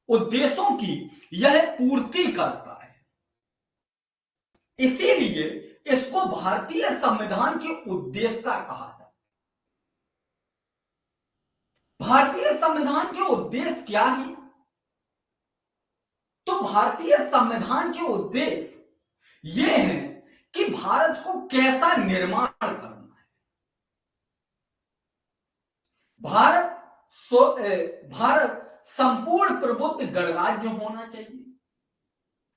उद्देश्यों की यह पूर्ति करता है। इसीलिए इसको भारतीय संविधान के उद्देश्य का कहा जाता है। भारतीय संविधान के उद्देश्य क्या है? तो भारतीय संविधान के उद्देश्य ये हैं कि भारत को कैसा निर्माण करना है। भारत संपूर्ण प्रबुद्ध गणराज्य होना चाहिए।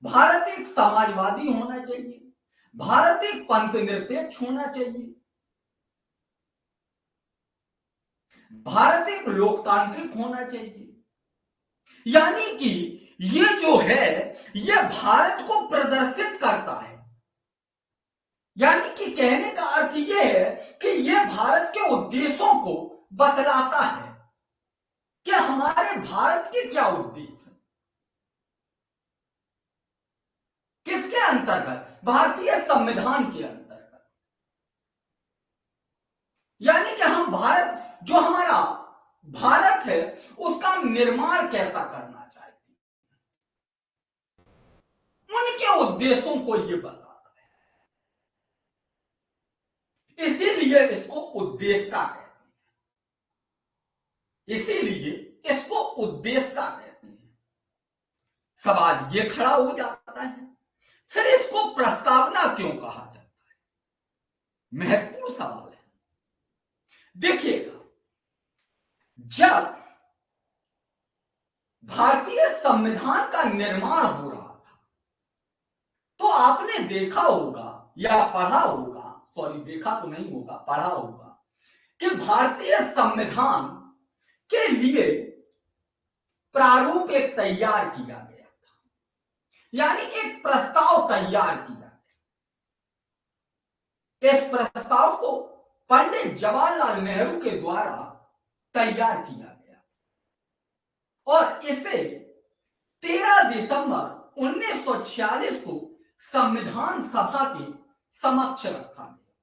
भारत एक समाजवादी होना चाहिए। भारत एक पंथ निरपेक्ष होना चाहिए। भारत एक लोकतांत्रिक होना चाहिए। यानी कि ये जो है ये भारत को प्रदर्शित करता है। यानी कि कहने का अर्थ ये है कि ये भारत के उद्देश्यों को बतलाता है कि हमारे भारत के क्या उद्देश्य, किसके अंतर्गत? भारतीय संविधान के अंतर्गत। यानी कि हम भारत, जो हमारा भारत है, उसका निर्माण कैसा करना चाहते हैं, उनके उद्देश्यों को ये बताता है। इसीलिए इसको उद्देश्य का कहते हैं। इसीलिए इसको उद्देश्य का कहते हैं। सवाल ये खड़ा हो जाता है, फिर इसको प्रस्तावना क्यों कहा जाता है? महत्वपूर्ण सवाल है। देखिएगा, जब भारतीय संविधान का निर्माण हो रहा था तो आपने देखा होगा या पढ़ा होगा, सॉरी देखा तो नहीं होगा, पढ़ा होगा कि भारतीय संविधान के लिए प्रारूप एक तैयार किया गया था। यानी कि एक प्रस्ताव तैयार किया गया। इस प्रस्ताव को पंडित जवाहरलाल नेहरू के द्वारा तैयार किया गया और इसे 13 दिसंबर 1946 को संविधान सभा के समक्ष रखा गया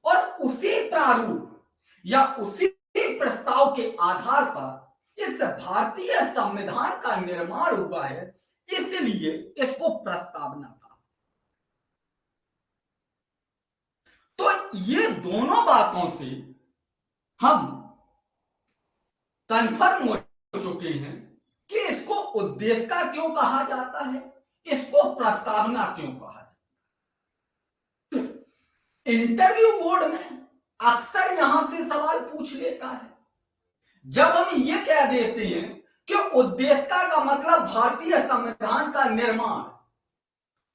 और उसी प्रारूप या उसी प्रस्ताव के आधार पर इस भारतीय संविधान का निर्माण हुआ है। इसलिए इसको प्रस्तावना कहा। तो ये दोनों बातों से हम कंफर्म हो चुके हैं कि इसको उद्देश्य का क्यों कहा जाता है, इसको प्रस्तावना क्यों कहा जाता है। इंटरव्यू बोर्ड में अक्सर यहां से सवाल पूछ लेता है। जब हम ये कह देते हैं कि उद्देश्य का मतलब भारतीय संविधान का निर्माण,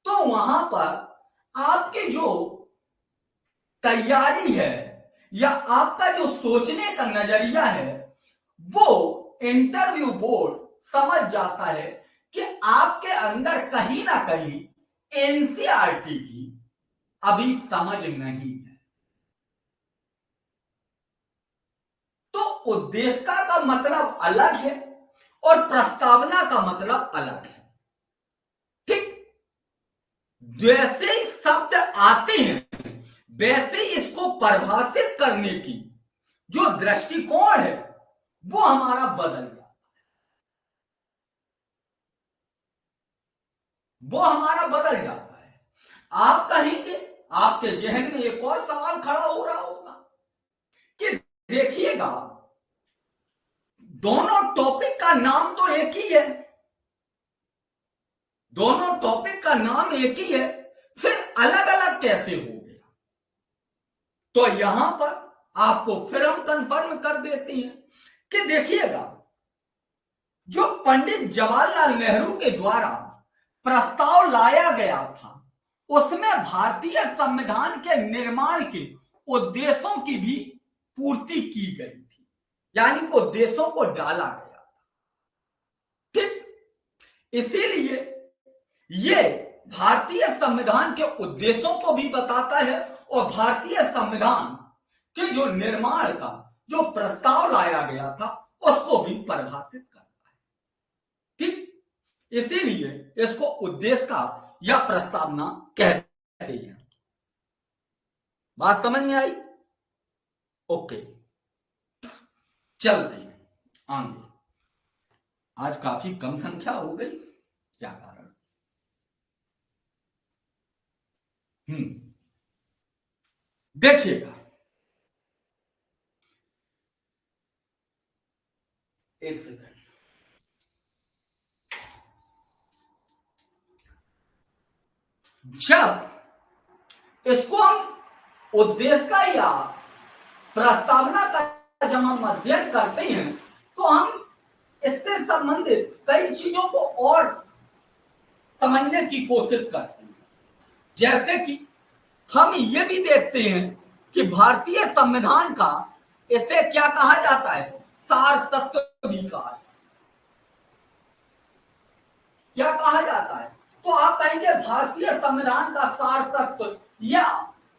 तो वहां पर आपकी जो तैयारी है या आपका जो सोचने का नजरिया है वो इंटरव्यू बोर्ड समझ जाता है कि आपके अंदर कहीं ना कहीं एनसीईआरटी की अभी समझ नहीं है। तो उद्देश्य का मतलब अलग है और प्रस्तावना का मतलब अलग है। ठीक, जैसे ही शब्द आते हैं वैसे ही इसको परिभाषित करने की जो दृष्टिकोण है वो हमारा बदल जाता है। वो हमारा बदल जाता है। आप कहेंगे, आपके जहन में एक और सवाल खड़ा हो रहा होगा कि देखिएगा, दोनों टॉपिक का नाम तो एक ही है, दोनों टॉपिक का नाम एक ही है, फिर अलग अलग कैसे हो गया? तो यहां पर आपको फिर हम कंफर्म कर देते हैं कि देखिएगा, जो पंडित जवाहरलाल नेहरू के द्वारा प्रस्ताव लाया गया था उसमें भारतीय संविधान के निर्माण के उद्देश्यों की भी पूर्ति की गई थी। यानी कि उद्देश्यों को डाला गया था। ठीक, इसीलिए ये भारतीय संविधान के उद्देश्यों को भी बताता है और भारतीय संविधान के जो निर्माण का जो प्रस्ताव लाया गया था उसको भी परिभाषित करता है। ठीक, इसीलिए इसको उद्देश्य का या प्रस्तावना कहते हैं। बात समझ में आई? ओके, चलते हैं आगे। आज काफी कम संख्या हो गई, क्या कारण? देखिएगा, एक सेकंड। जब इसको हम उद्देश्य का या प्रस्तावना का जब हम अध्ययन करते हैं तो हम इससे संबंधित कई चीजों को और समझने की कोशिश करते हैं। जैसे कि हम ये भी देखते हैं कि भारतीय संविधान का इसे क्या कहा जाता है, सार तत्व भी कहा है। क्या कहा जाता है? तो आप कहेंगे भारतीय संविधान का सार तत्व या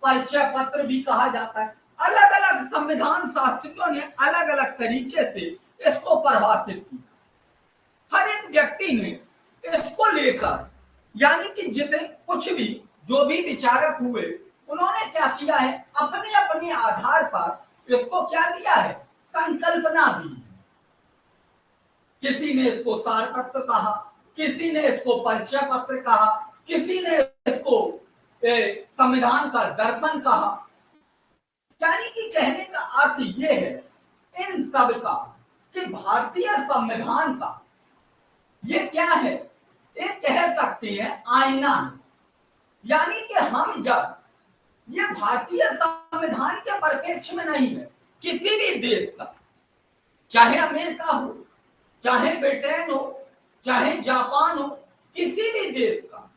परिचय पत्र भी कहा जाता है। अलग अलग संविधान शास्त्रियों ने अलग अलग तरीके से इसको परिभाषित किया। हर एक व्यक्ति ने इसको लेकर, यानी कि जितने कुछ भी जो भी विचारक हुए, उन्होंने क्या किया है, अपने अपने आधार पर इसको क्या दिया है, संकल्पना दी। किसी ने इसको सार तत्व कहा, किसी ने इसको परिचय पत्र कहा, किसी ने इसको संविधान का दर्शन कहा। यानी कि कहने का अर्थ यह है इन सब का कि भारतीय संविधान का ये क्या है, एक कह सकते हैं आईना है। यानी कि हम जब ये भारतीय संविधान के परिप्रेक्ष्य में नहीं है, किसी भी देश का, चाहे अमेरिका हो, चाहे ब्रिटेन हो, चाहे जापान हो, किसी भी देश का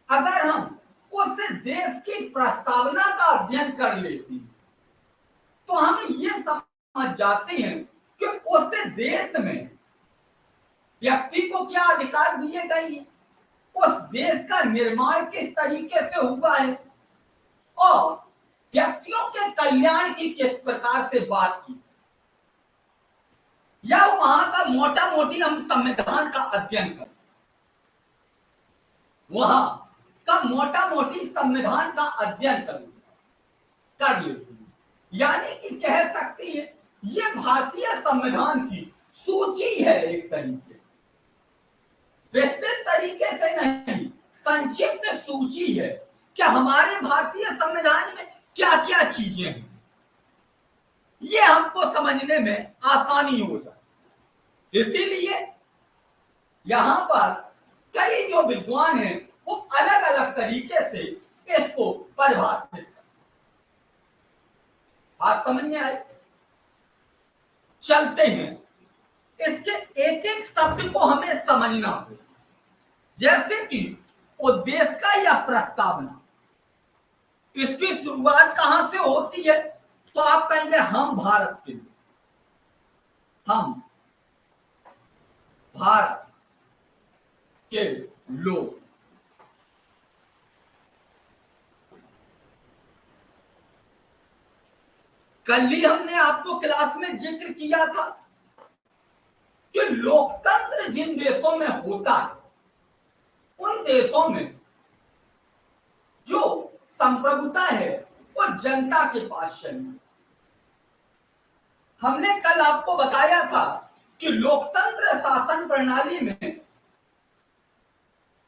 अगर हम उस देश की प्रस्तावना का अध्ययन कर लेते हैं तो हम ये समझ जाते हैं कि उस देश में व्यक्ति को क्या अधिकार दिए गए हैं, उस देश का निर्माण किस तरीके से हुआ है और व्यक्तियों के कल्याण की किस प्रकार से बात की, या वहां का मोटा मोटी हम संविधान का अध्ययन करें, वहां का मोटा मोटी संविधान का अध्ययन कर लेते हैं। यानी कि कह सकती है ये भारतीय संविधान की सूची है, एक तरीके विस्तृत तरीके से नहीं, संक्षिप्त सूची है कि हमारे भारतीय संविधान में क्या क्या चीजें हैं, ये हमको समझने में आसानी हो जाए। इसीलिए यहां पर कई जो विद्वान हैं वो अलग अलग तरीके से इसको परिभाषित कर, बात समझ में आए? चलते हैं, इसके एक एक शब्द को हमें समझना होगा। जैसे कि उद्देश्य का या प्रस्तावना, इसकी शुरुआत कहां से होती है? तो आप कहेंगे हम भारत के लोग, हम भारत के लोग। कल ही हमने आपको क्लास में जिक्र किया था कि लोकतंत्र जिन देशों में होता है उन देशों में जो संप्रभुता है वो जनता के पास चली। हमने कल आपको बताया था कि लोकतंत्र शासन प्रणाली में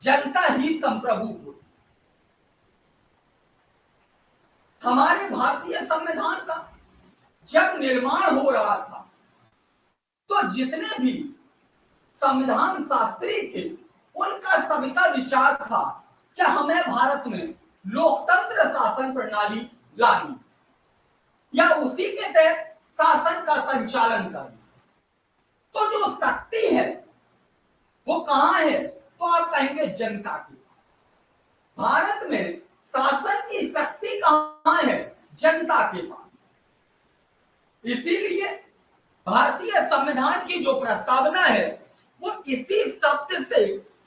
जनता ही संप्रभु होती। हमारे भारतीय संविधान का जब निर्माण हो रहा था तो जितने भी संविधान शास्त्री थे उनका सभी का विचार था कि हमें भारत में लोकतंत्र शासन प्रणाली लानी या उसी के तहत शासन का संचालन करना। तो जो शक्ति है वो कहां है? तो आप कहेंगे जनता की। भारत में शासन की शक्ति कहां है? जनता के पास। इसीलिए भारतीय संविधान की जो प्रस्तावना है वो इसी शब्द से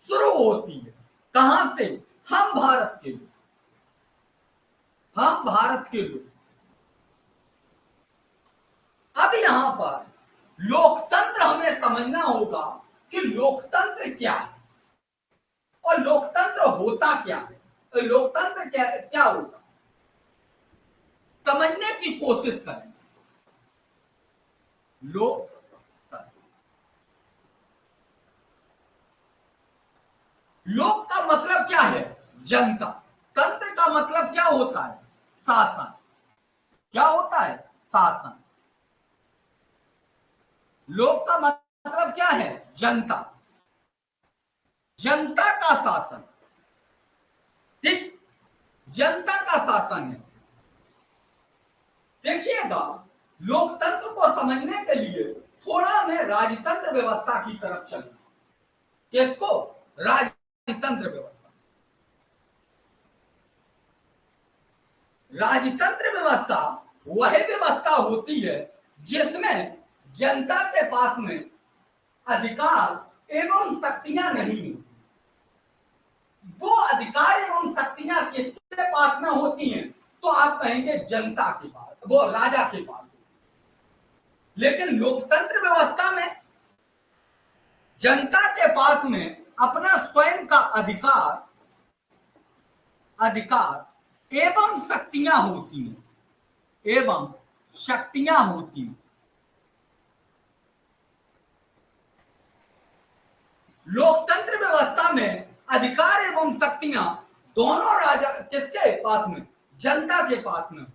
शुरू होती है। कहां से? हम भारत के लोग, हम भारत के लोग। अब यहां पर लोकतंत्र हमें समझना होगा कि लोकतंत्र क्या है और लोकतंत्र होता क्या है, तो लोकतंत्र क्या होगा समझने की कोशिश करें। लोकतंत्र जनता। तंत्र का मतलब क्या होता है? शासन। क्या होता है? शासन। लोक का मतलब क्या है? जनता। जनता का शासन। ठीक, जनता का शासन है। देखिएगा, लोकतंत्र को समझने के लिए थोड़ा हमें राजतंत्र व्यवस्था की तरफ चलना। किसको? राजतंत्र व्यवस्था। राजतंत्र व्यवस्था वह व्यवस्था होती है जिसमें जनता के पास में अधिकार एवं शक्तियां नहीं होती। वो अधिकार एवं शक्तियां किसके पास में होती हैं? तो आप कहेंगे जनता के पास, वो राजा के पास। लेकिन लोकतंत्र व्यवस्था में जनता के पास में अपना स्वयं का अधिकार एवं शक्तियां होती हैं। एवं शक्तियां होती हैं। लोकतंत्र व्यवस्था में अधिकार एवं शक्तियां दोनों राजा किसके पास में? जनता के पास में होती।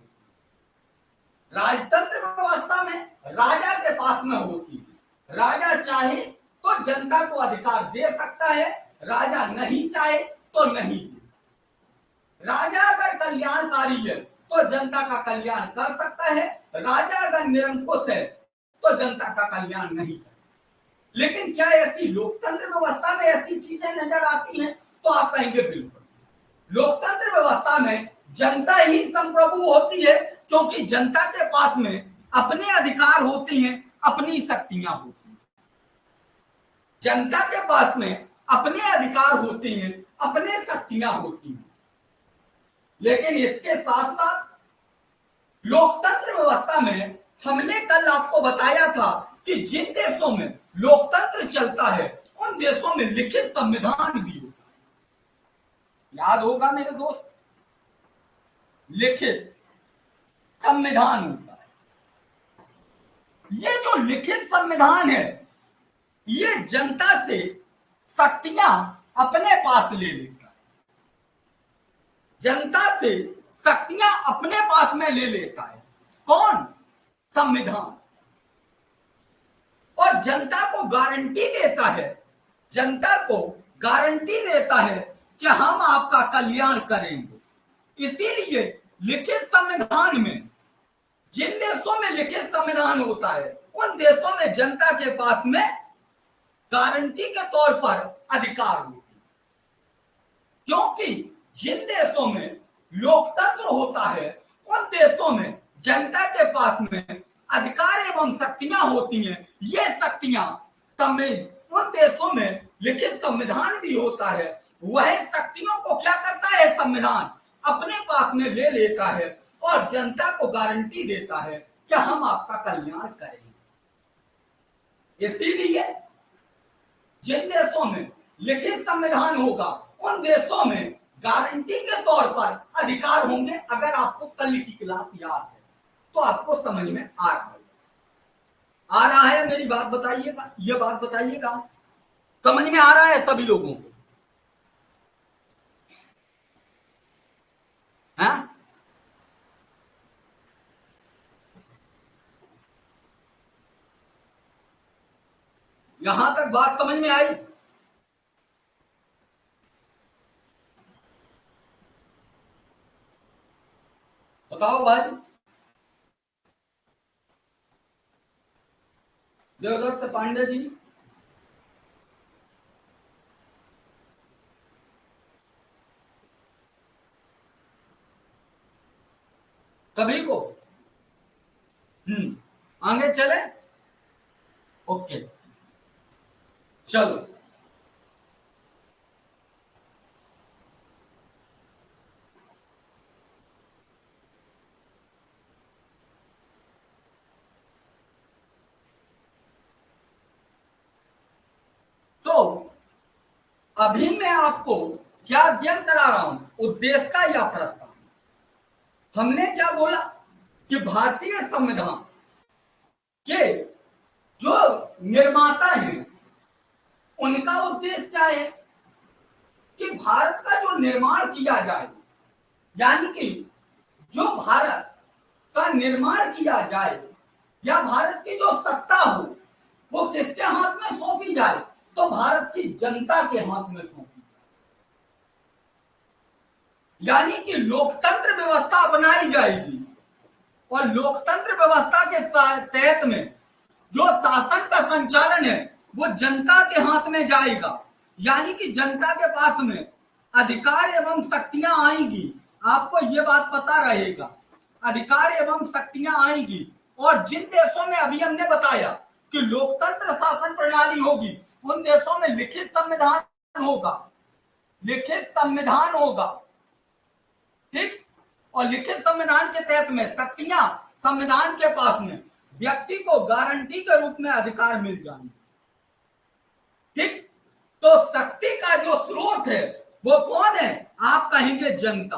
राजतंत्र व्यवस्था में राजा के पास में होती है। राजा चाहे तो जनता को अधिकार दे सकता है, राजा नहीं चाहे तो नहीं दे। राजा अगर कल्याणकारी है तो जनता का कल्याण कर सकता है, राजा अगर निरंकुश है तो जनता का कल्याण नहीं कर। लेकिन क्या ऐसी लोकतंत्र व्यवस्था में ऐसी चीजें नजर आती हैं? तो आप कहेंगे बिल्कुल। लोकतंत्र व्यवस्था में जनता ही संप्रभु होती है, क्योंकि जनता के पास में अपने अधिकार होते हैं, अपनी शक्तियां होती हैं। जनता के पास में अपने अधिकार होते हैं, अपने शक्तियां होती हैं। लेकिन इसके साथ साथ लोकतंत्र व्यवस्था में हमने कल आपको बताया था कि जिन देशों में लोकतंत्र चलता है उन देशों में लिखित संविधान भी होता है। याद होगा मेरे दोस्त, लिखित संविधान होता है। ये जो लिखित संविधान है, ये जनता से शक्तियां अपने पास ले लेता है। जनता से शक्तियां अपने पास में ले लेता है। कौन? संविधान। और जनता को गारंटी देता है, जनता को गारंटी देता है कि हम आपका कल्याण करेंगे। इसीलिए लिखित संविधान में, जिन देशों में लिखित संविधान होता है उन देशों में जनता के पास में गारंटी के तौर पर अधिकार होती है। क्योंकि जिन देशों में लोकतंत्र होता है उन देशों में जनता के पास में अधिकार एवं शक्तियां होती हैं। ये शक्तियां उन देशों में लिखित संविधान भी होता है, वह शक्तियों को क्या करता है? संविधान अपने पास में ले लेता है और जनता को गारंटी देता है कि हम आपका कल्याण करेंगे। इसीलिए जिन देशों में लिखित संविधान होगा उन देशों में गारंटी के तौर पर अधिकार होंगे। अगर आपको कल की क्लास याद है तो आपको समझ में आ रहा है। आ रहा है? मेरी बात बताइएगा, ये बात बताइएगा, समझ में आ रहा है सभी लोगों को? हाँ? यहां तक बात समझ में आई? बताओ भाई। देवदत्त पांडे जी, सभी को? आगे चले? ओके, चलो। तो अभी मैं आपको क्या अध्ययन करा रहा हूं? उद्देश्य का यह प्रस्ताव। हमने क्या बोला कि भारतीय संविधान के जो निर्माता हैं उनका उद्देश्य क्या है? कि भारत का जो निर्माण किया जाए, यानी कि जो भारत का निर्माण किया जाए या भारत की जो सत्ता हो वो किसके हाथ में सौंपी जाए, तो भारत की जनता के हाथ में सौंपी जाए। यानी कि लोकतंत्र व्यवस्था अपनाई जाएगी और लोकतंत्र व्यवस्था के तहत में जो शासन का संचालन है वो जनता के हाथ में जाएगा। यानी कि जनता के पास में अधिकार एवं शक्तियां आएंगी, आपको ये बात पता रहेगा, अधिकार एवं शक्तियां आएंगी। और जिन देशों में अभी हमने बताया कि लोकतंत्र शासन प्रणाली होगी, उन देशों में लिखित संविधान होगा, लिखित संविधान होगा, ठीक। और लिखित संविधान के तहत में शक्तियां संविधान के पास में व्यक्ति को गारंटी के रूप में अधिकार मिल जाएंगे, ठीक। तो शक्ति का जो स्रोत है वो कौन है, आप कहेंगे जनता।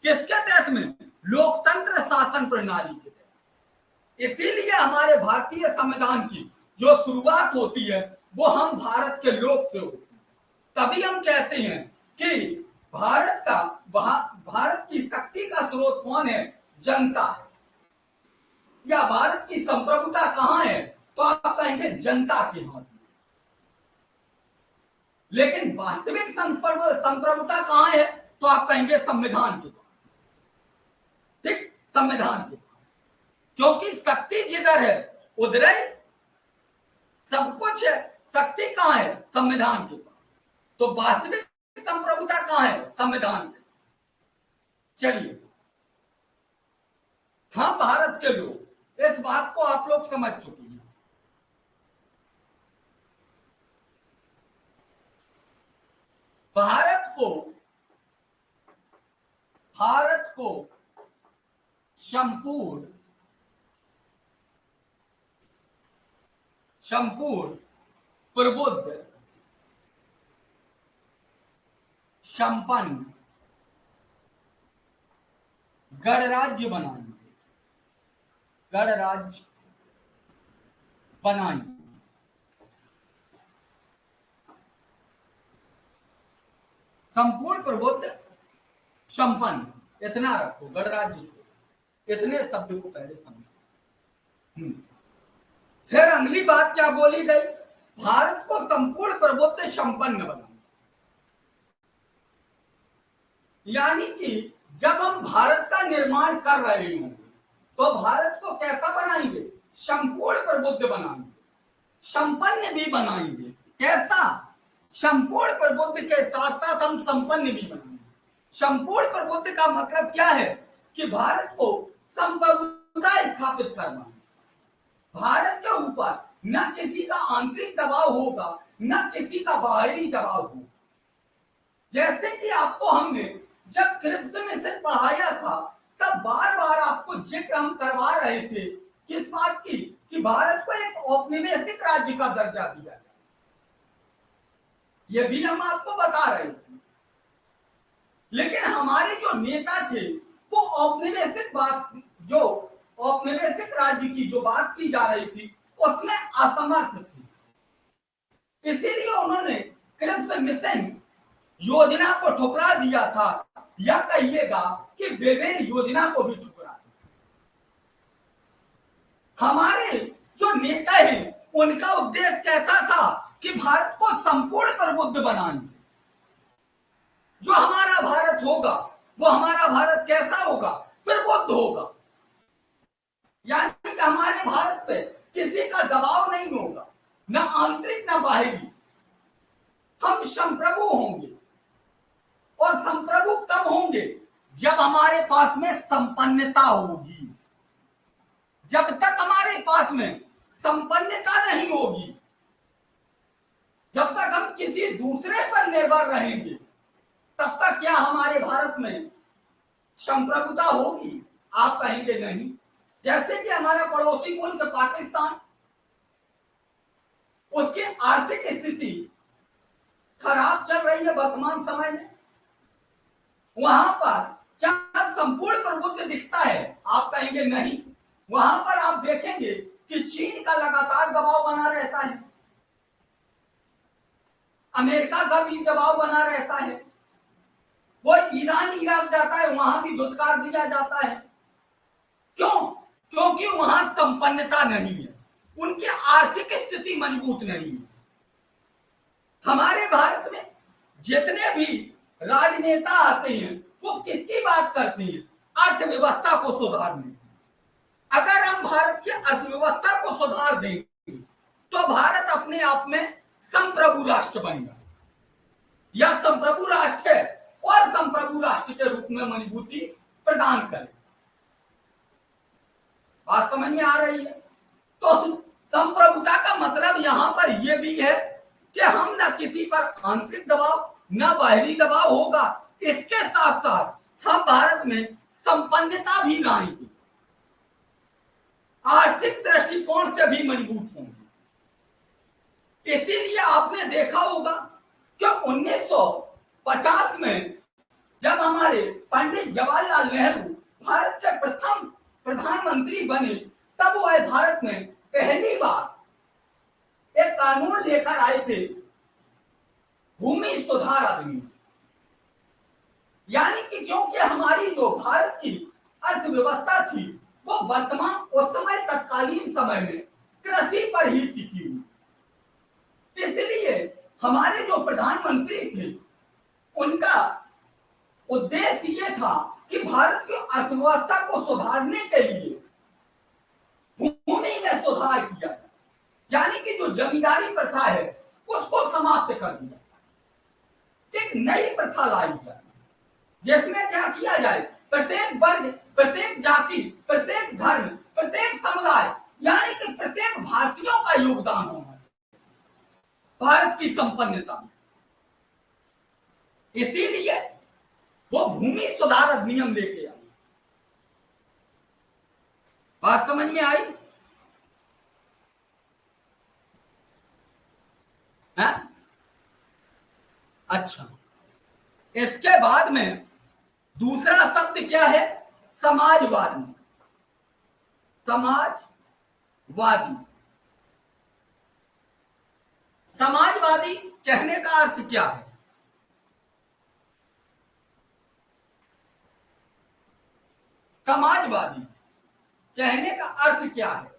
किसके तहत में, लोकतंत्र शासन प्रणाली के तहत। इसीलिए हमारे भारतीय संविधान की जो शुरुआत होती है वो हम भारत के लोग से होती है। तभी हम कहते हैं कि भारत की शक्ति का स्रोत कौन है, जनता है। या भारत की संप्रभुता कहां है, तो आप कहेंगे जनता के हाथ में। लेकिन वास्तविक संप्रभुता कहां है, तो आप कहेंगे संविधान के पास, ठीक, संविधान के पास। क्योंकि शक्ति जिधर है उधर ही सब कुछ है। शक्ति कहां है, संविधान के पास। तो वास्तविक संप्रभुता कहां है, संविधान के। चलिए, हम भारत के लोग इस बात को आप लोग समझ चुके हैं। भारत को संपूर्ण प्रबुद्ध, संपन्न गणराज्य बनाएंगे। संपूर्ण प्रबुद्ध संपन्न, इतना रखो, गणराज्य छोड़ो, इतने शब्द को पहले समझो। फिर अगली बात क्या बोली गई, भारत को संपूर्ण प्रबुद्ध संपन्न बनाना। यानी कि जब हम भारत का निर्माण कर रहे होंगे तो भारत को कैसा बनाएंगे, संपूर्ण प्रबुद्ध बनाएंगे, संपन्न भी बनाएंगे। कैसा, संपूर्ण प्रबुद्ध के साथ साथ हम संपन्न भी बनाएंगे। संपूर्ण प्रबुद्ध का मतलब क्या है कि भारत को संप्रभुता स्थापित करना। भारत के ऊपर न किसी का आंतरिक दबाव होगा, न किसी का बाहरी दबाव होगा। जैसे कि आपको हमने जब क्रिप्स मिशन पढ़ाया था तब बार बार आपको जिक्र हम करवा रहे थे किस बात की, कि भारत को एक औपनिवेशिक राज्य का दर्जा दिया जाए। यह भी हम आपको बता रहे थे। लेकिन हमारे जो नेता थे वो औपनिवेशिक राज्य की जो बात की जा रही थी उसमें असमर्थ थे। इसीलिए उन्होंने क्रिप्स मिशन योजना को ठुकरा दिया था, या कहिएगा कि बेबेन योजना को भी ठुकरा दिया। हमारे जो नेता हैं उनका उद्देश्य कैसा था कि भारत को संपूर्ण प्रबुद्ध बनाना। जो हमारा भारत होगा वो हमारा भारत कैसा होगा, प्रबुद्ध होगा। यानी कि हमारे भारत पे किसी का दबाव नहीं होगा, न आंतरिक न बाहरी। हम संप्रभु होंगे। और संप्रभु कब होंगे, जब हमारे पास में संपन्नता होगी। जब तक हमारे पास में संपन्नता नहीं होगी, जब तक हम किसी दूसरे पर निर्भर रहेंगे, तब तक क्या हमारे भारत में संप्रभुता होगी, आप कहेंगे नहीं। जैसे कि हमारा पड़ोसी मुल्क पाकिस्तान, उसकी आर्थिक स्थिति खराब चल रही है वर्तमान समय में। वहां पर क्या संपूर्ण प्रभुत्व दिखता है, आप कहेंगे नहीं। वहां पर आप देखेंगे कि चीन का लगातार दबाव बना रहता है, अमेरिका का भी दबाव बना रहता है, वो ईरान इराक जाता है, वहां भी धुतकार दिया जाता है। क्यों? क्योंकि वहां संपन्नता नहीं है, उनकी आर्थिक स्थिति मजबूत नहीं है। हमारे भारत में जितने भी राजनेता आते हैं वो किसकी बात करते हैं? अर्थव्यवस्था को सुधारने। अगर हम भारत की अर्थव्यवस्था को सुधार देंगे तो भारत अपने आप में संप्रभु राष्ट्र बनेगा, या संप्रभु राष्ट्र है और संप्रभु राष्ट्र के रूप में मजबूती प्रदान करे। बात समझ में आ रही है? तो संप्रभुता का मतलब यहां पर यह भी है कि हम न किसी पर आंतरिक दबाव न बाहरी दबाव होगा, इसके साथ साथ हम भारत में संपन्नता भी लाएंगे, आर्थिक दृष्टिकोण से भी मजबूत होंगे। इसीलिए आपने देखा होगा कि 1950 में जब हमारे पंडित जवाहरलाल नेहरू भारत के प्रथम प्रधानमंत्री बने, तब वह भारत में पहली बार एक कानून लेकर आए थे, भूमि सुधार अधिनियम। यानी कि क्योंकि हमारी जो भारत की अर्थव्यवस्था थी वो वर्तमान उस समय तत्कालीन समय में कृषि पर ही टिकी हुई, इसलिए हमारे जो प्रधानमंत्री थे उनका उद्देश्य ये था कि भारत की अर्थव्यवस्था को सुधारने के लिए भूमि में सुधार किया जाए, यानी कि जो जमींदारी प्रथा है उसको समाप्त कर दिया, एक नई प्रथा लाई जाए जिसमें क्या किया जाए, प्रत्येक वर्ग, प्रत्येक जाति, प्रत्येक धर्म, प्रत्येक समुदाय, यानी कि प्रत्येक भारतीयों का योगदान होना भारत की संपन्नता में। इसीलिए वो भूमि सुधार अधिनियम लेके आई। बात समझ में आई? है? अच्छा, इसके बाद में दूसरा शब्द क्या है? समाजवादी। समाजवादी, समाजवादी कहने का अर्थ क्या है? समाजवादी कहने का अर्थ क्या है?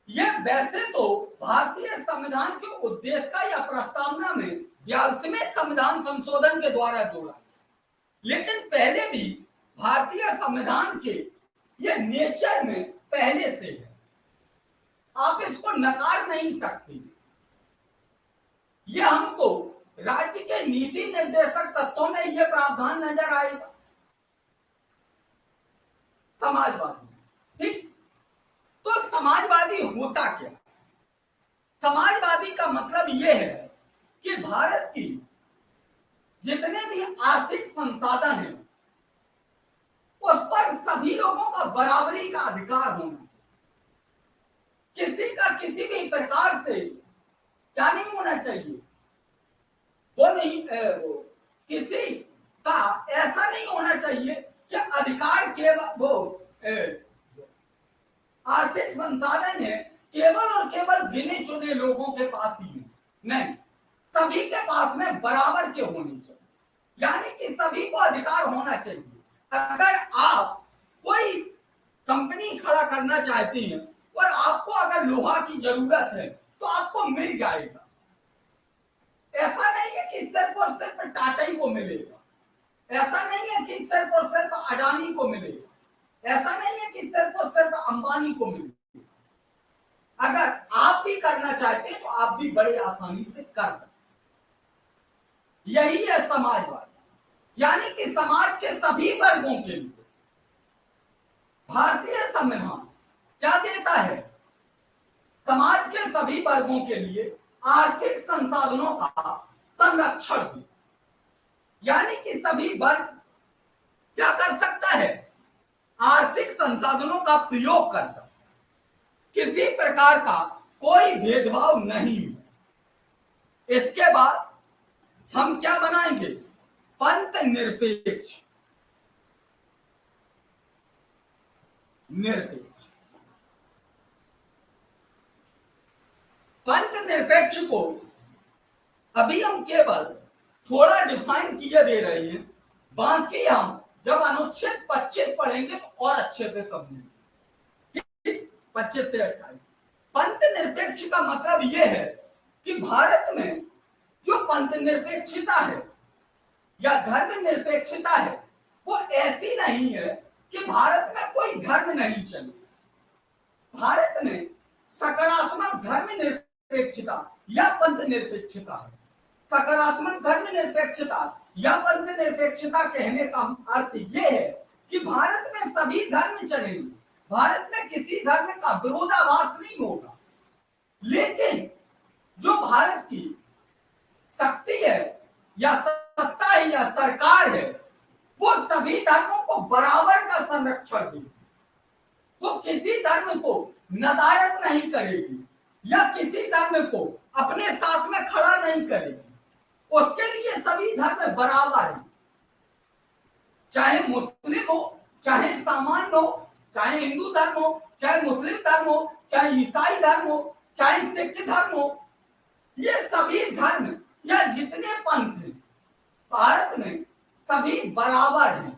यह वैसे तो भारतीय संविधान के उद्देश्य का या प्रस्तावना में 42वें संविधान संशोधन के द्वारा जोड़ा, लेकिन पहले भी भारतीय संविधान के ये नेचर में पहले से है, आप इसको नकार नहीं सकते। यह हमको राज्य के नीति निर्देशक तत्वों में यह प्रावधान नजर आएगा। समाजवादी, ठीक? तो समाजवादी होता क्या? समाजवादी का मतलब यह है कि भारत की जितने भी आर्थिक संसाधन हैं उस पर सभी लोगों का बराबरी का अधिकार होना, किसी का किसी भी प्रकार से क्या नहीं होना चाहिए, वो नहीं किसी का ऐसा नहीं होना चाहिए कि अधिकार केवल वो आर्थिक संसाधन है केवल और केवल गिने चुने लोगों के पास ही है। नहीं, सभी के पास में बराबर के होने चाहिए, यानी कि सभी को अधिकार होना चाहिए। अगर आप कोई कंपनी खड़ा करना चाहती हैं और आपको अगर लोहा की जरूरत है तो आपको मिल जाएगा। ऐसा नहीं है कि सिर्फ और सिर्फ टाटा ही को मिलेगा, ऐसा नहीं है कि सिर्फ और सिर्फ अडानी को मिलेगा, ऐसा नहीं है कि सिर्फ और सिर्फ अंबानी को मिलेगा। अगर आप भी करना चाहते हैं तो आप भी बड़े आसानी से कर सकते। यही है समाजवाद, यानी कि समाज के सभी वर्गों के लिए भारतीय संविधान क्या देता है? समाज के सभी वर्गों के लिए आर्थिक संसाधनों का संरक्षण भी, यानी कि सभी वर्ग क्या कर सकता है? आर्थिक संसाधनों का प्रयोग कर सकता है, किसी प्रकार का कोई भेदभाव नहीं है। इसके बाद हम क्या बनाएंगे? पंथ निरपेक्ष। निरपेक्ष, पंथ निरपेक्ष को अभी हम केवल थोड़ा डिफाइन किए दे रहे हैं, बाकी हम जब अनुच्छेद 25 पढ़ेंगे तो और अच्छे से समझेंगे। 25 से 28 पंथ निरपेक्ष का मतलब यह है कि भारत में जो पंथ निरपेक्षता है या धर्म निरपेक्षता है वो ऐसी नहीं है कि भारत में कोई धर्म नहीं चले। भारत में सकारात्मक धर्म निरपेक्षता या पंथ निरपेक्षता है। सकारात्मक धर्म निरपेक्षता या पंथ निरपेक्षता कहने का अर्थ यह है कि भारत में सभी धर्म चलेंगे, भारत में किसी धर्म का विरोधाभास नहीं होगा, लेकिन जो भारत की शक्ति है या सत्ता है या सरकार है वो सभी धर्मों को बराबर का संरक्षण देगी। वो किसी धर्म को नदारद नहीं करेगी या किसी धर्म को अपने साथ में खड़ा नहीं करेगी। उसके लिए सभी धर्म बराबर हैं, चाहे मुस्लिम हो, चाहे सामान्य हो, चाहे हिंदू धर्म हो, चाहे मुस्लिम धर्म हो, चाहे ईसाई धर्म हो, चाहे सिख धर्म हो। ये सभी धर्म या जितने पंथ हैं भारत में सभी बराबर हैं।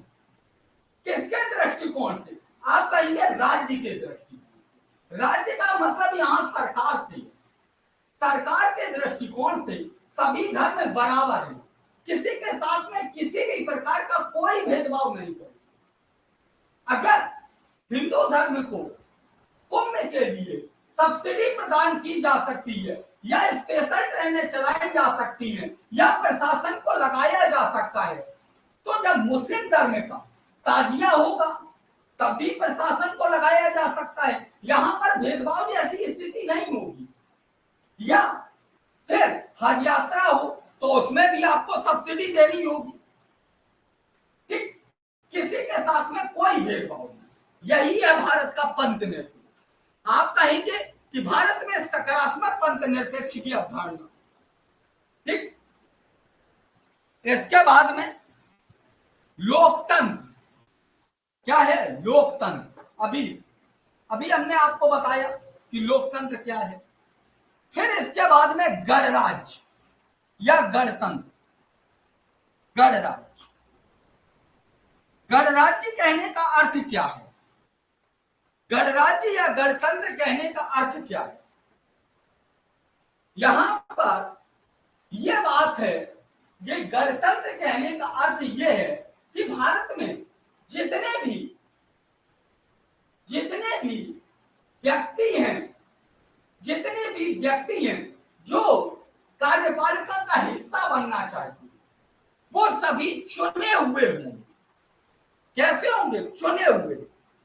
किसके दृष्टिकोण से? आप कहेंगे राज्य के दृष्टिकोण। राज्य का मतलब यहां सरकार से, सरकार के दृष्टिकोण से सभी धर्म बराबर हैं, किसी के साथ में किसी भी प्रकार का कोई भेदभाव नहीं करे। अगर हिंदू धर्म को कुंभ के लिए सब्सिडी प्रदान की जा सकती है या स्पेशल ट्रेनें चलाई जा सकती हैं या प्रशासन को लगाया जा सकता है, तो जब मुस्लिम धर्म का ताजिया होगा तब भी प्रशासन को लगाया जा सकता है। यहां पर भेदभाव जैसी स्थिति नहीं होगी। या फिर हज यात्रा हो तो उसमें भी आपको सब्सिडी देनी होगी। ठीक, किसी के साथ में कोई भेदभाव नहीं। यही है भारत का पंथ निरपेक्ष। आप कहेंगे कि भारत में सकारात्मक पंथ निरपेक्ष की अवधारणा। ठीक, इसके बाद में लोकतंत्र क्या है? लोकतंत्र अभी हमने आपको बताया कि लोकतंत्र क्या है। फिर इसके बाद में गणराज्य या गणतंत्र। गणराज्य, गणराज्य कहने का अर्थ क्या है? गणराज्य या गणतंत्र कहने का अर्थ क्या है? यहां पर यह बात है, ये गणतंत्र कहने का अर्थ यह है कि भारत में जितने भी व्यक्ति हैं जो कार्यपालिका का हिस्सा बनना चाहते हैं वो सभी चुने हुए होंगे। कैसे होंगे? चुने हुए,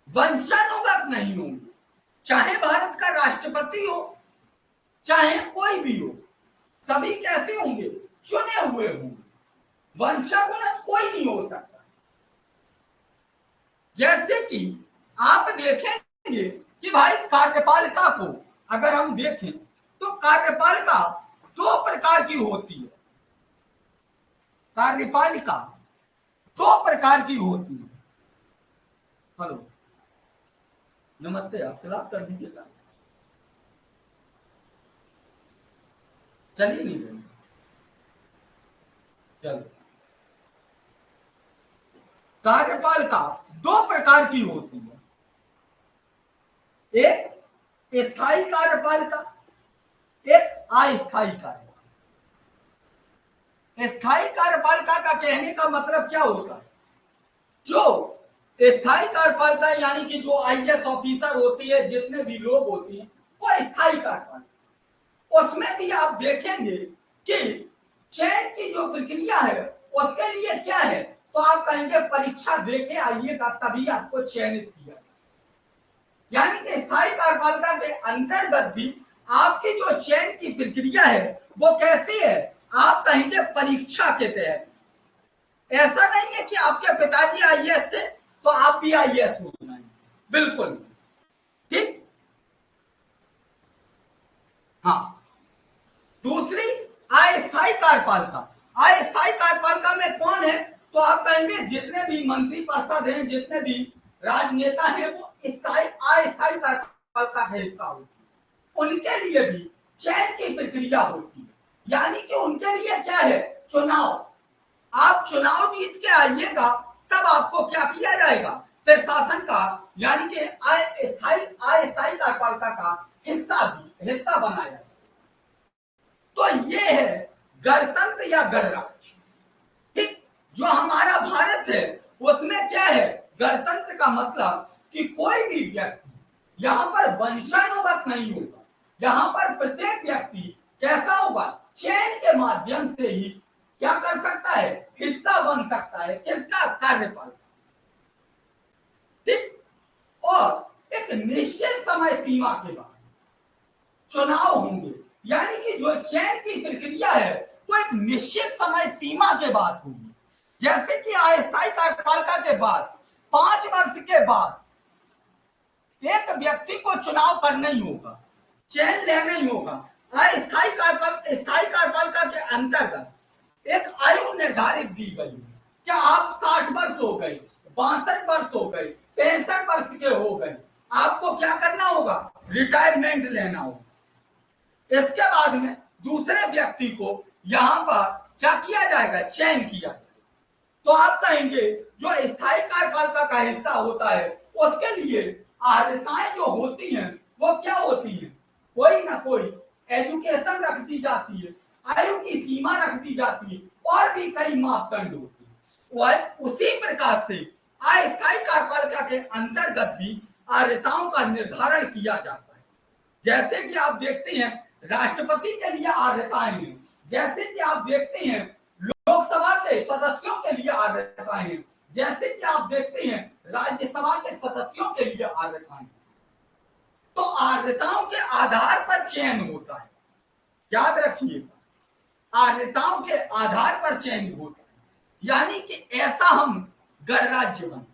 वंशानुगत नहीं होंगे। चाहे भारत का राष्ट्रपति हो चाहे कोई भी हो, सभी कैसे होंगे? चुने हुए होंगे। वंशानुगत कोई नहीं हो सकता। जैसे कि आप देखेंगे कि भाई कार्यपालिका को अगर हम देखें तो कार्यपालिका दो प्रकार की होती है। कार्यपालिका दो प्रकार की होती है। हेलो, नमस्ते, आप क्लास कर दीजिएगा। चलिए नहीं रहे, चलो। कार्यपालिका दो प्रकार की होती है, एक स्थायी कार्यपालिका, एक अस्थायी कार्यपालिका। स्थायी कार्यपालिका का कहने का मतलब क्या होता है? जो स्थायी कार्यपालिका यानी कि जो आईएएस ऑफिसर होती है, जितने भी लोग होते हैं वो स्थायी कार्यपालिका। उसमें भी आप देखेंगे कि चयन की जो प्रक्रिया है उसके लिए क्या है, तो आप कहेंगे परीक्षा दे के आइएगा तभी आपको चयनित किया। यानी कि स्थायी कार्यपालिका के अंतर्गत भी आपकी जो चयन की प्रक्रिया है वो कैसी है? आप कहेंगे परीक्षा के तहत। ऐसा नहीं है कि आपके पिताजी आईएएस थे तो आप भी आईएएस हो जाएंगे, बिल्कुल। ठीक, हाँ। दूसरी अस्थायी कार्यपालिका। अस्थायी कार्यपालिका में कौन है? तो आप कहेंगे जितने भी मंत्री परिषद हैं, जितने भी राजनेता हैं वो अस्थायी कार्यपालिका का हिस्सा होती है। उनके लिए भी चयन की प्रक्रिया होती है, यानी कि उनके लिए क्या है? चुनाव। आप चुनाव जीत के आइएगा, तब आपको क्या किया जाएगा, प्रशासन का यानी कि अस्थायी कार्यपालिका का हिस्सा बनाया जाएगा। तो ये है गणतंत्र या गणराज्य। ठीक, जो हमारा भारत है उसमें क्या है, गणतंत्र का मतलब कि कोई भी व्यक्ति यहां पर वंशानुगत नहीं होगा। यहां पर प्रत्येक व्यक्ति कैसा होगा, चयन के माध्यम से ही क्या कर सकता है, हिस्सा बन सकता है किसका, कार्यपालिका। ठीक, और एक निश्चित समय सीमा के बाद चुनाव होंगे, यानी कि जो चयन की प्रक्रिया है वो एक निश्चित समय सीमा के बाद होगी। जैसे कि अस्थायी कार्यपालिका के बाद 5 वर्ष के बाद एक व्यक्ति को चुनाव करना ही होगा, चयन लेना ही होगा। स्थायी कार्यपालिका के अंतर्गत एक आयु निर्धारित दी गई है। क्या आप 60 वर्ष हो गए, 62 वर्ष हो गए, 65 वर्ष के हो गए, आपको क्या करना होगा, रिटायरमेंट लेना होगा। इसके बाद में दूसरे व्यक्ति को यहां पर क्या किया जाएगा, चयन किया जाएगा। तो आप कहेंगे जो स्थायी कार्यपालिका का हिस्सा होता है उसके लिए अर्हताएं जो होती हैं वो क्या होती हैं, कोई ना कोई एजुकेशन रख दी जाती है, आयु की सीमा रख दी जाती है, और भी कई मापदंड होते हैं। वह उसी प्रकार से अस्थायी कार्यपालिका के अंतर्गत भी अर्हताओं का निर्धारण किया जाता है। जैसे कि आप देखते हैं राष्ट्रपति के लिए अर्हताएं हैं, जैसे कि आप देखते हैं लोकसभा के सदस्यों के लिए अर्हताएं हैं, जैसे कि आप देखते हैं राज्यसभा के सदस्यों के लिए अर्हताएं हैं। तो अर्हताओं के आधार पर चयन होता है, याद रखिएगा, अर्हताओं के आधार पर चयन होता है, यानी कि ऐसा हम गणराज्य बनते।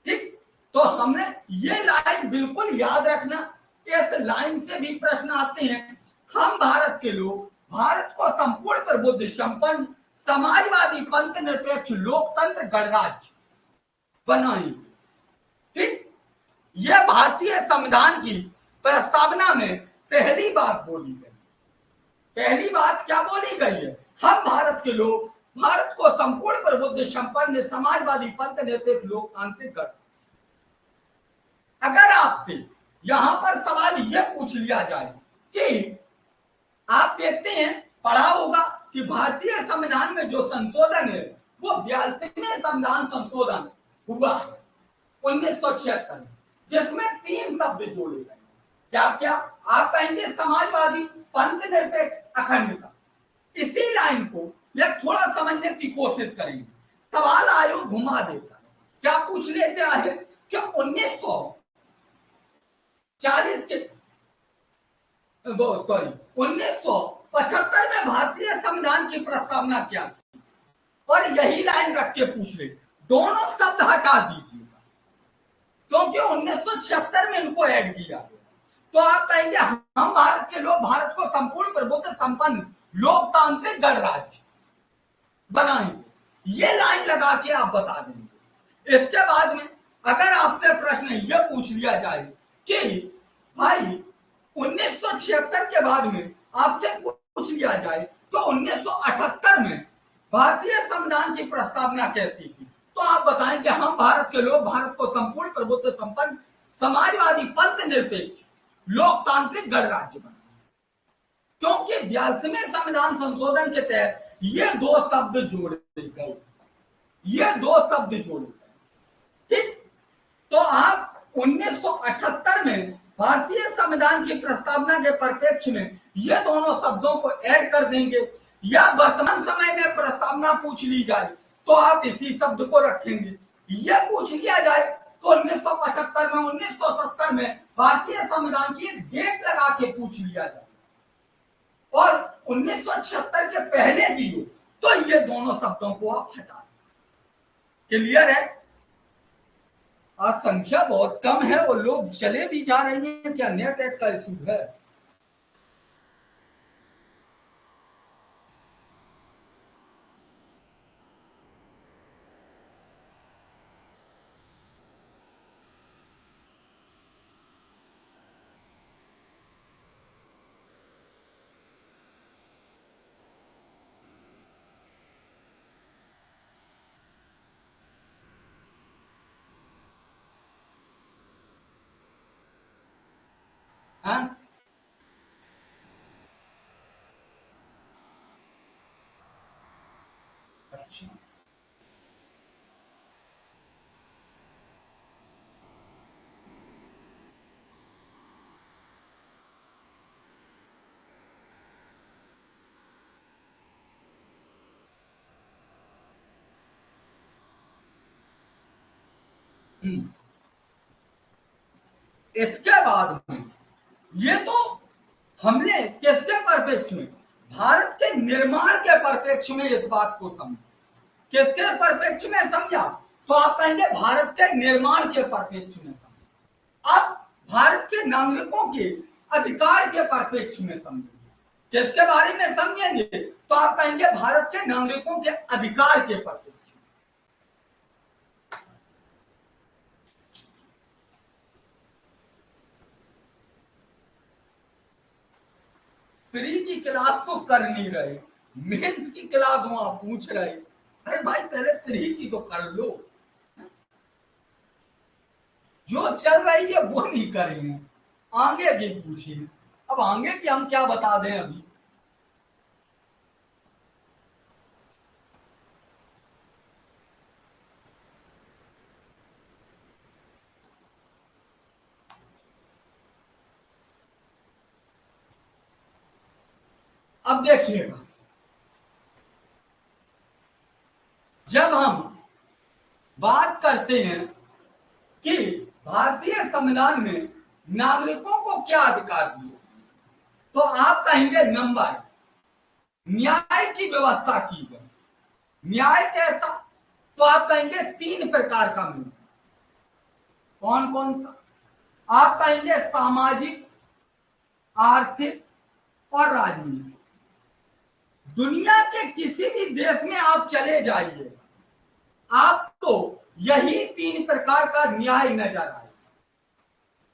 ठीक, तो हमने ये लाइन बिल्कुल याद रखना। इस लाइन से भी प्रश्न आते हैं। हम भारत के लोग भारत को संपूर्ण प्रबुद्ध संपन्न समाजवादी पंथ निरपेक्ष लोकतंत्र गणराज्य बनाएंगे। ठीक, यह भारतीय संविधान की प्रस्तावना में पहली बात बोली गई। पहली बात क्या बोली गई है, हम भारत के लोग भारत को संपूर्ण प्रबुद्ध संपन्न समाजवादी पंथ निरपेक्ष लोकतांत्रिक गणराज्य। अगर आपसे यहां पर सवाल यह पूछ लिया जाए कि आप देखते हैं, पढ़ा होगा कि भारतीय संविधान में जो संशोधन है वो 82वें संविधान संशोधन हुआ है 1976, जिसमें 3 शब्द जोड़े गए। क्या क्या, आप कहेंगे समाजवादी पंथ निरपेक्ष अखंडता। इसी लाइन को ये थोड़ा समझने की कोशिश करेंगे। सवाल आयोग घुमा देता है, क्या पूछ लेते हैं कि 1940 के 1975 में भारतीय संविधान की प्रस्तावना क्या थी, और यही लाइन रख के पूछ ले, दोनों शब्द हटा दीजिएगा क्योंकि 1976 में इनको ऐड किया। तो आप कहेंगे हम भारत के लोग भारत को संपूर्ण प्रबुद्ध संपन्न लोकतांत्रिक गणराज्य बनाएंगे। ये लाइन लगा के आप बता देंगे। इसके बाद में अगर आपसे प्रश्न यह पूछ लिया जाए कि भाई 1976 के बाद में आपसे पूछ लिया जाए तो 1978 में भारतीय संविधान की प्रस्तावना कैसी थी, तो आप बताएंगे हम भारत के लोग भारत को संपूर्ण प्रभुत्व संपन्न समाजवादी पंथ निरपेक्ष लोकतांत्रिक गणराज्य बना, क्योंकि 82वें संविधान संशोधन के तहत ये 2 शब्द जोड़े गए, ये 2 शब्द जोड़े गए। ठीक, तो आप 1978 में भारतीय संविधान की प्रस्तावना के परिप्रेक्ष्य में ये दोनों शब्दों को ऐड कर देंगे, या वर्तमान समय में प्रस्तावना पूछ ली जाए तो आप इसी शब्द को रखेंगे। ये पूछ लिया जाए तो 1975 में 1970 में भारतीय संविधान की डेट लगा के पूछ लिया जाए, और 1976 के पहले की हो तो ये दोनों शब्दों को आप हटा दें। क्लियर है? आज संख्या बहुत कम है और लोग चले भी जा रही हैं, क्या नेट का इशू है? हाँ? अच्छा। हम्म। इसके बाद में ये तो हमने किसके परिप्रेक्ष्य में, भारत के निर्माण के परिप्रेक्ष्य में इस बात को समझा। किसके परिप्रेक्ष्य में समझा? तो आप कहेंगे भारत के निर्माण के परिप्रेक्ष्य में समझा। अब भारत के नागरिकों के अधिकार के परिप्रेक्ष्य में समझेंगे। किसके बारे में समझेंगे? तो आप कहेंगे भारत के नागरिकों के अधिकार के परिप्रेक्ष्य में। प्री की क्लास तो कर नहीं रहे, मेंस की क्लास वहां पूछ रहे। अरे भाई पहले प्री की तो कर लो। जो चल रही है वो नहीं कर रहे हैं, आगे की पूछिए। अब आगे की हम क्या बता दें अभी। अब देखिएगा, जब हम बात करते हैं कि भारतीय संविधान में नागरिकों को क्या अधिकार दिए, तो आप कहेंगे नंबर, न्याय की व्यवस्था की गई। न्याय कैसा? तो आप कहेंगे तीन प्रकार का मिलता। कौन कौन सा? आप कहेंगे सामाजिक, आर्थिक और राजनीतिक। दुनिया के किसी भी देश में आप चले जाइए, आपको यही तीन प्रकार का न्याय नजर आए।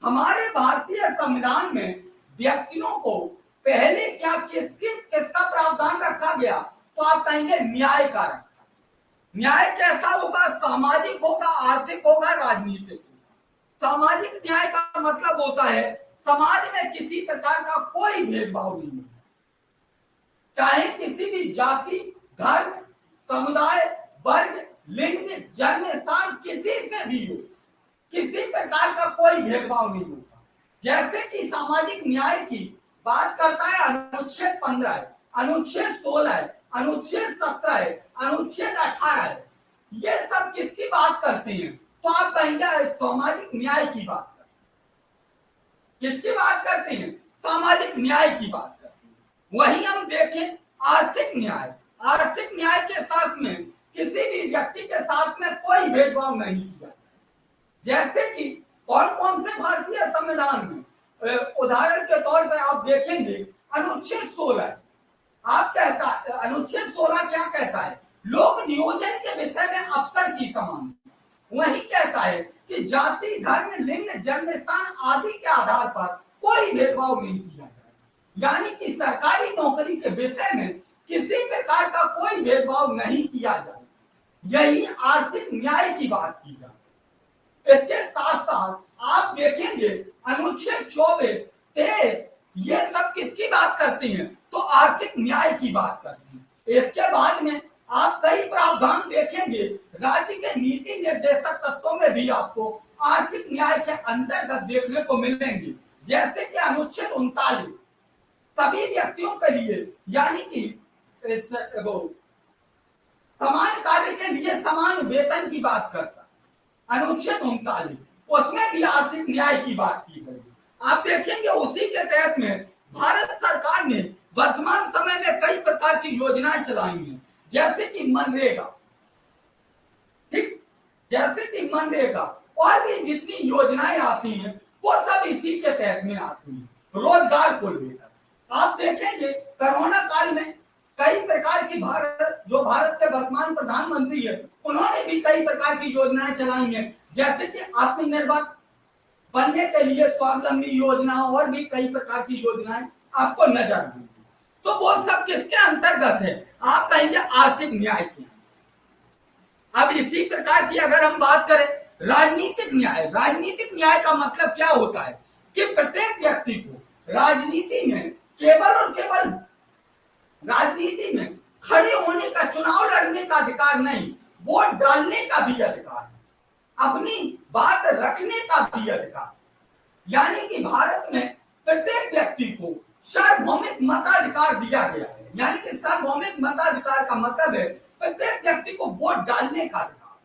हमारे भारतीय संविधान में व्यक्तियों को पहले क्या किसका प्रावधान रखा गया? तो आप कहेंगे न्याय का रखा। न्याय कैसा होगा? सामाजिक होगा, आर्थिक होगा, राजनीतिक होगा। सामाजिक न्याय का मतलब होता है समाज में किसी प्रकार का कोई भेदभाव नहीं होगा, चाहे किसी भी जाति, धर्म, समुदाय, वर्ग, लिंग, जन्म स्थान किसी से भी हो, किसी प्रकार का कोई भेदभाव नहीं होगा। जैसे कि सामाजिक न्याय की बात करता है अनुच्छेद 15 है, अनुच्छेद 16 है, अनुच्छेद 17 है, अनुच्छेद 18 है। ये सब किसकी बात करते हैं? तो आप कहेंगे सामाजिक न्याय की बात करते हैं। किसकी बात करते हैं? सामाजिक न्याय की बात करते हैं। वहीं हम देखें आर्थिक न्याय, आर्थिक न्याय के साथ में किसी भी व्यक्ति के साथ में कोई भेदभाव नहीं किया। जैसे कि कौन कौन से भारतीय संविधान में, उदाहरण के तौर पर आप देखेंगे अनुच्छेद 16, आप कहता अनुच्छेद 16 क्या कहता है? लोक नियोजन के विषय में अफसर की समानता। वही कहता है कि जाति, धर्म, लिंग, जन्म स्थान आदि के आधार पर कोई भेदभाव नहीं किया जाए। यानी कि सरकारी नौकरी के विषय में किसी प्रकार का कोई भेदभाव नहीं किया जाए। यही आर्थिक न्याय की बात की जाए। इसके साथ साथ आप देखेंगे अनुच्छेद 24, 23 ये सब किसकी बात करती हैं? तो आर्थिक न्याय की बात करती हैं। इसके बाद में आप कई प्रावधान देखेंगे राज्य के नीति निर्देशक तत्वों में भी आपको आर्थिक न्याय के अंतर्गत देखने को मिलेंगे। जैसे कि अनुच्छेद 39 सभी व्यक्तियों के लिए, यानी कि वो समान कार्य के लिए समान वेतन की बात करता है। अनुच्छेद 39 उसमें भी आर्थिक न्याय की बात की गई। आप देखेंगे उसी के तहत में भारत सरकार ने वर्तमान समय में कई प्रकार की योजनाएं चलाई हैं। जैसे कि मनरेगा, ठीक, जैसे कि मनरेगा और भी जितनी योजनाएं आती हैं वो सब इसी के तहत में आती हैं, रोजगार को लेकर। आप देखेंगे कोरोना काल में कई प्रकार की भारत के वर्तमान प्रधानमंत्री है, उन्होंने भी कई प्रकार की योजनाएं चलाई हैं। जैसे कि आत्मनिर्भर बनने के लिए स्वावलंबी योजना और भी कई प्रकार की योजनाएं आपको नजर आएंगी। तो वो सब किसके अंतर्गत है? आप कहेंगे आर्थिक न्याय के। अब इसी प्रकार की अगर हम बात करें राजनीतिक न्याय, राजनीतिक न्याय का मतलब क्या होता है कि प्रत्येक व्यक्ति को राजनीति में केवल और केवल राजनीति में खड़े होने का, चुनाव लड़ने का अधिकार नहीं, वोट डालने का भी अधिकार है, अपनी बात रखने का भी अधिकार। यानी कि भारत में प्रत्येक व्यक्ति को सार्वभौमिक मताधिकार दिया गया है। यानी कि सार्वभौमिक मताधिकार का मतलब है प्रत्येक व्यक्ति को वोट डालने का अधिकार,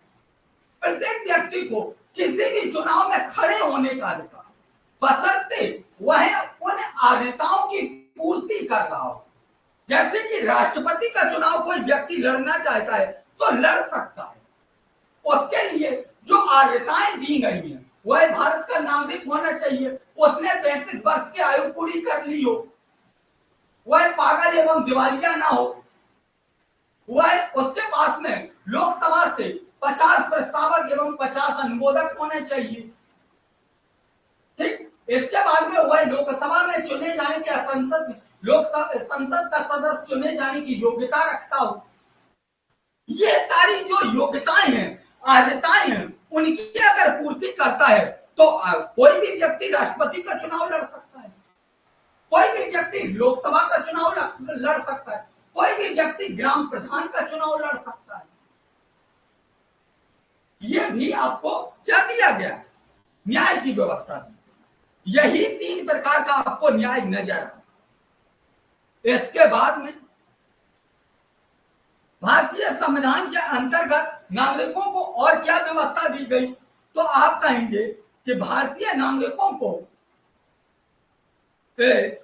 प्रत्येक व्यक्ति को किसी भी चुनाव में खड़े होने का अधिकार, बशर्ते वह उन आर्यताओं की पूर्ति कर रहा हो। जैसे कि राष्ट्रपति का चुनाव कोई व्यक्ति लड़ना चाहता है तो लड़ सकता है, उसके लिए जो आर्यताएं दी गई हैं, वह भारत का नागरिक होना चाहिए, उसने 35 वर्ष की आयु पूरी कर ली हो, वह पागल एवं दिवालिया ना हो, वह उसके पास में लोकसभा से 50 प्रस्तावक एवं 50 अनुमोदक होने चाहिए। ठीक, इसके बाद में वह लोकसभा में चुने जाने के, संसद का सदस्य चुने जाने की योग्यता रखता हो। ये सारी जो योग्यताएं हैं, अर्हताएं हैं, उनकी अगर पूर्ति करता है तो कोई भी व्यक्ति राष्ट्रपति का चुनाव लड़ सकता है, कोई भी व्यक्ति लोकसभा का चुनाव लड़ सकता है, कोई भी व्यक्ति ग्राम प्रधान का चुनाव लड़ सकता है। ये भी आपको क्या दिया गया? न्याय की व्यवस्था दी। यही 3 प्रकार का आपको न्याय नजर आता। इसके बाद में भारतीय संविधान के अंतर्गत नागरिकों को और क्या व्यवस्था दी गई? तो आप कहेंगे कि भारतीय नागरिकों को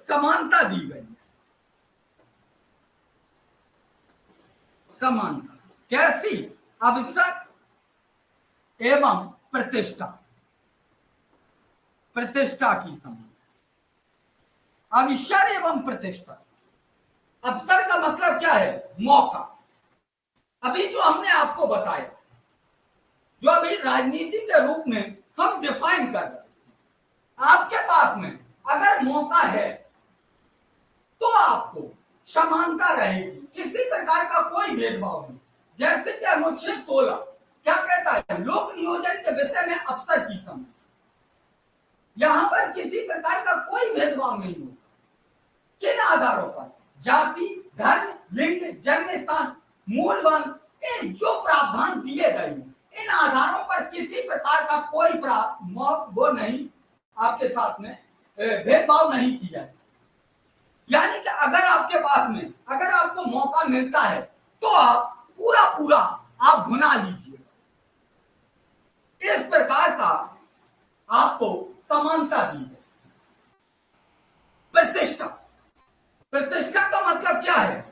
समानता दी गई। समानता कैसी? अवसर एवं प्रतिष्ठा, प्रतिष्ठा की समानता, अवसर एवं प्रतिष्ठा। अवसर का मतलब क्या है? मौका। अभी जो हमने आपको बताया, जो अभी राजनीति के रूप में हम डिफाइन कर रहे हैं, आपके पास में अगर मौका है तो आपको समानता रहेगी, किसी प्रकार का कोई भेदभाव नहीं। जैसे कि अनुच्छेद 16 क्या कहता है? लोक नियोजन के विषय में अवसर की समानता। यहां पर किसी प्रकार का कोई भेदभाव नहीं होगा। किन आधारों पर? जाति, धर्म, लिंग, जन्म स्थान, मूल वंश, इन जो प्रावधान दिए गए हैं, इन आधारों पर किसी प्रकार का कोई वो नहीं, आपके साथ में भेदभाव नहीं किया है। यानी कि अगर आपके पास में, अगर आपको मौका मिलता है तो आप पूरा आप भुना लीजिए। इस प्रकार का आपको समानता दी है। प्रतिष्ठा, प्रतिष्ठा का मतलब क्या है?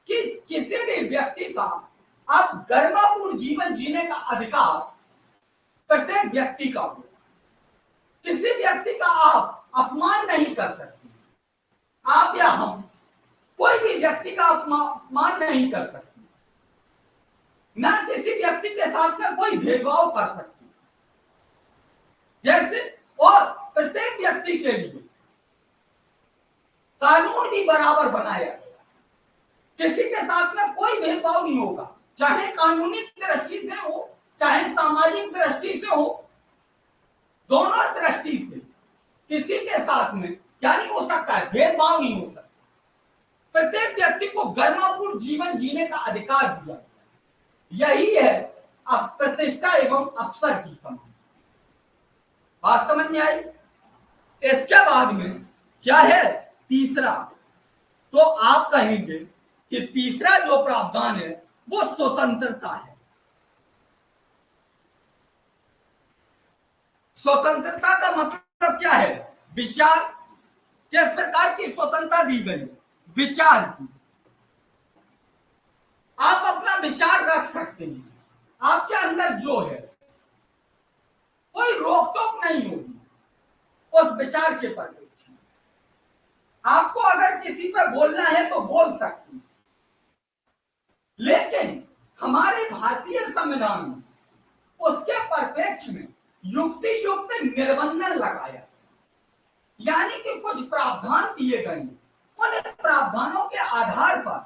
कि किसी भी व्यक्ति का आप गरिमापूर्ण जीवन जीने का अधिकार प्रत्येक व्यक्ति का हो। किसी व्यक्ति का आप अपमान नहीं कर सकते। आप या हम कोई भी व्यक्ति का अपमान नहीं कर सकते, ना किसी व्यक्ति के साथ में कोई भेदभाव कर सकते। जैसे और प्रत्येक व्यक्ति के लिए कानून भी बराबर बनाया गया, किसी के साथ में कोई भेदभाव नहीं होगा, चाहे कानूनी दृष्टि से हो, चाहे सामाजिक दृष्टि से हो, दोनों दृष्टि से किसी के साथ में क्या नहीं हो सकता है? भेदभाव नहीं हो सकता। प्रत्येक व्यक्ति को गरिमापूर्ण जीवन जीने का अधिकार दिया गया। यही है अब प्रतिष्ठा एवं अवसर की समानता। बात समझ में आई? इसके बाद में क्या है? तीसरा। तो आप कहेंगे कि तीसरा जो प्रावधान है वो स्वतंत्रता है। स्वतंत्रता का मतलब क्या है? विचार। किस प्रकार की स्वतंत्रता दी गई? विचार की। आप अपना विचार रख सकते हैं, आपके अंदर जो है कोई रोक टोक नहीं होगी उस विचार के परिप्रेक्ष्य में। आपको अगर किसी पर बोलना है तो बोल सकते हैं, लेकिन हमारे भारतीय संविधान में उसके परिप्रेक्ष्य में युक्ति युक्त निर्बंधन लगाया, यानी कि कुछ प्रावधान दिए गए। उन प्रावधानों के आधार पर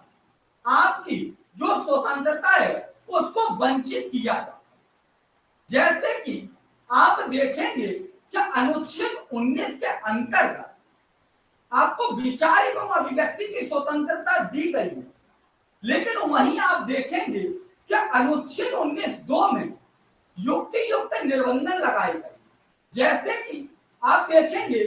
आपकी जो स्वतंत्रता है उसको वंचित किया जाता है। जैसे कि आप देखेंगे कि अनुच्छेद 19 के अंतर्गत आपको विचार एवं अभिव्यक्ति की स्वतंत्रता दी गई है, लेकिन वहीं आप देखेंगे कि अनुच्छेद 19(2) में युक्ति युक्त निर्बंधन लगाए गए, जैसे कि आप देखेंगे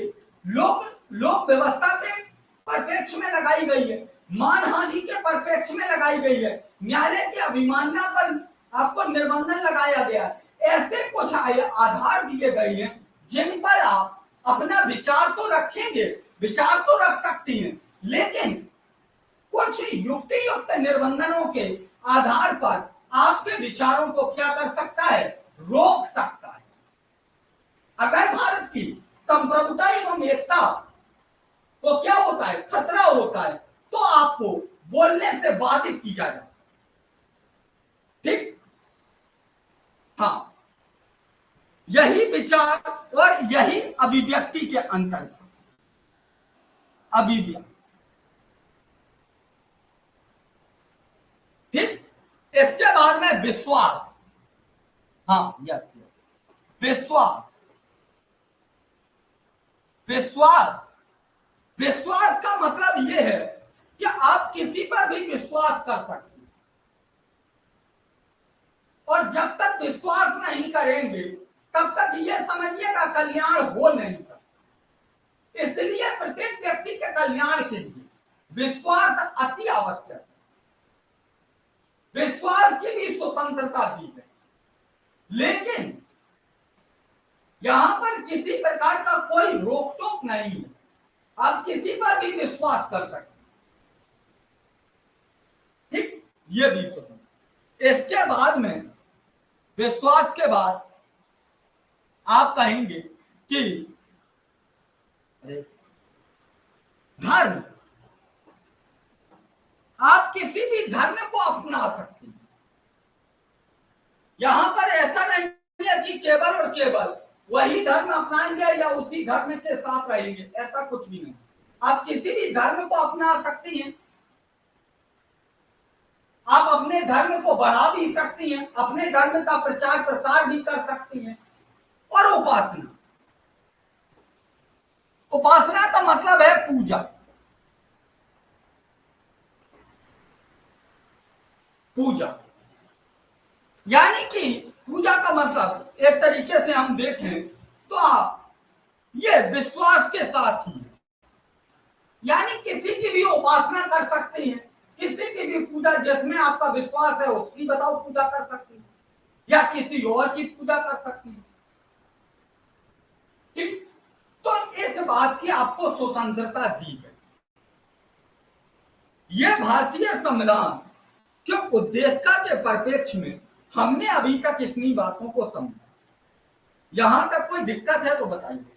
लोक व्यवस्था के परिप्रेक्ष्य में लगाई गई है, मानहानि के परिप्रेक्ष्य में लगाई गई है, न्यायालय की अवमानना पर आपको निर्बंधन लगाया गया। ऐसे कुछ आधार दिए गए हैं जिन पर आप अपना विचार तो रखेंगे, विचार तो रख सकती हैं, लेकिन कुछ युक्ति युक्त निर्बंधनों के आधार पर आपके विचारों को क्या कर सकता है, रोक सकता है। अगर भारत की संप्रभुता एवं एकता को क्या होता है, खतरा होता है, तो आपको बोलने से बाधित किया जाए। ठीक, हाँ, यही विचार और यही अभिव्यक्ति के अंतर्गत अभिव्यक्ति। ठीक, इसके बाद में विश्वास। हाँ, यस, विश्वास। विश्वास विश्वास का मतलब यह है कि आप किसी पर भी विश्वास कर सकते हैं, और जब तक विश्वास नहीं करेंगे तब तक यह समझिएगा कल्याण हो नहीं सकता। इसलिए प्रत्येक व्यक्ति के कल्याण के लिए विश्वास अति आवश्यक है। विश्वास की भी स्वतंत्रता दी है, लेकिन यहां पर किसी प्रकार का कोई रोक टोक नहीं है, आप किसी पर भी विश्वास कर सकते हैं। ठीक, ये भी स्वतंत्र। इसके बाद में विश्वास के बाद आप कहेंगे कि धर्म, आप किसी भी धर्म को अपना सकते हैं। यहां पर ऐसा नहीं है कि केवल और केवल वही धर्म अपनाएंगे या उसी धर्म के साथ रहेंगे, ऐसा कुछ भी नहीं। आप किसी भी धर्म को अपना सकती हैं, आप अपने धर्म को बढ़ा भी सकती हैं, अपने धर्म का प्रचार प्रसार भी कर सकती हैं। और उपासना, उपासना का मतलब है पूजा। पूजा यानी कि पूजा का मतलब एक तरीके से हम देखें तो आप ये विश्वास के साथ ही, यानी किसी की भी उपासना कर सकती हैं, किसी की भी पूजा जिसमें आपका विश्वास है उसकी बताओ पूजा कर सकती है, या किसी और की पूजा कर सकती है। ठीक, तो इस बात की आपको स्वतंत्रता दी गई। यह भारतीय संविधान के उद्देश्य के परिप्रेक्ष्य में हमने अभी तक इतनी बातों को समझा। यहां तक कोई दिक्कत है तो बताइए।